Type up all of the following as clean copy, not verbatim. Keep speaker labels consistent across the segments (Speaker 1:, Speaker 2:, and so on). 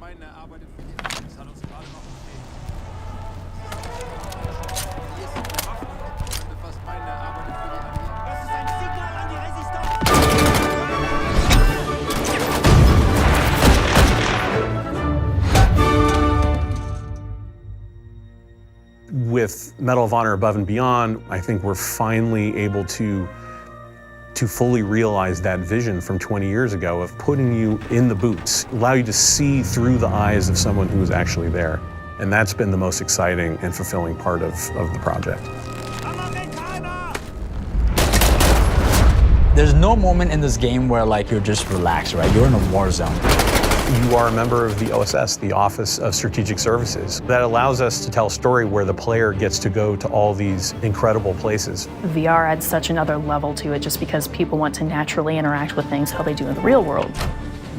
Speaker 1: meinen, er arbeitet für die Armee. Das hat uns gerade noch gefehlt. Hier ist die Waffen. Ich könnte fast meinen, er arbeitet für die Armee.
Speaker 2: Das ist ein Signal an die Resistenz!
Speaker 3: With Medal of Honor Above and Beyond, I think we're finally able to fully realize that vision from 20 years ago of putting you in the boots, allow you to see through the eyes of someone who was actually there. And that's been the most exciting and fulfilling part of the project.
Speaker 4: There's no moment in this game where like you're just relaxed, right? You're in a war zone.
Speaker 3: You are a member of the OSS, the Office of Strategic Services. That allows us to tell a story where the player gets to go to all these incredible places.
Speaker 5: VR adds such another level to it just because people want to naturally interact with things how they do in the real world.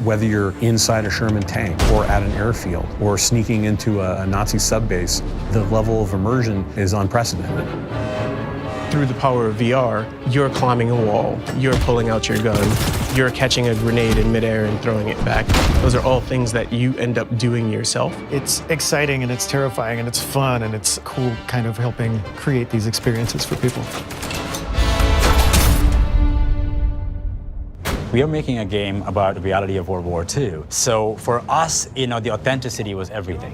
Speaker 3: Whether you're inside a Sherman tank or at an airfield or sneaking into a Nazi subbase, the level of immersion is unprecedented.
Speaker 6: Through the power of VR, you're climbing a wall, you're pulling out your gun, you're catching a grenade in midair and throwing it back. Those are all things that you end up doing yourself.
Speaker 7: It's exciting and it's terrifying and it's fun and it's cool kind of helping create these experiences for people.
Speaker 4: We are making a game about the reality of World War II. So for us, the authenticity was everything.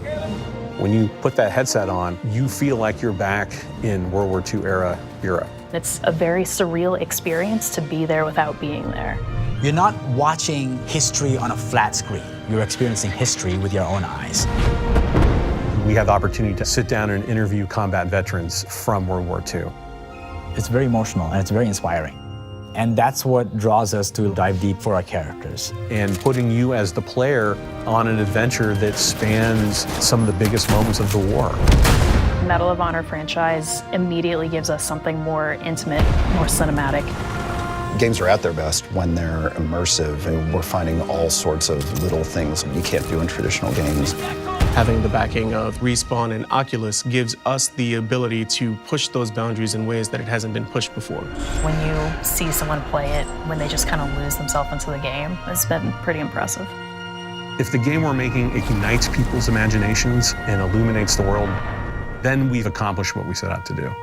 Speaker 3: When you put that headset on, you feel like you're back in World War II era Europe.
Speaker 5: It's a very surreal experience to be there without being there.
Speaker 4: You're not watching history on a flat screen. You're experiencing history with your own eyes.
Speaker 3: We have the opportunity to sit down and interview combat veterans from World War II.
Speaker 4: It's very emotional and it's very inspiring. And that's what draws us to dive deep for our characters.
Speaker 3: And putting you as the player on an adventure that spans some of the biggest moments of the war.
Speaker 5: Medal of Honor franchise immediately gives us something more intimate, more cinematic.
Speaker 8: Games are at their best when they're immersive, and we're finding all sorts of little things you can't do in traditional games.
Speaker 6: Having the backing of Respawn and Oculus gives us the ability to push those boundaries in ways that it hasn't been pushed before.
Speaker 5: When you see someone play it, when they just kind of lose themselves into the game, it's been pretty impressive.
Speaker 3: If the game we're making ignites people's imaginations and illuminates the world, then we've accomplished what we set out to do.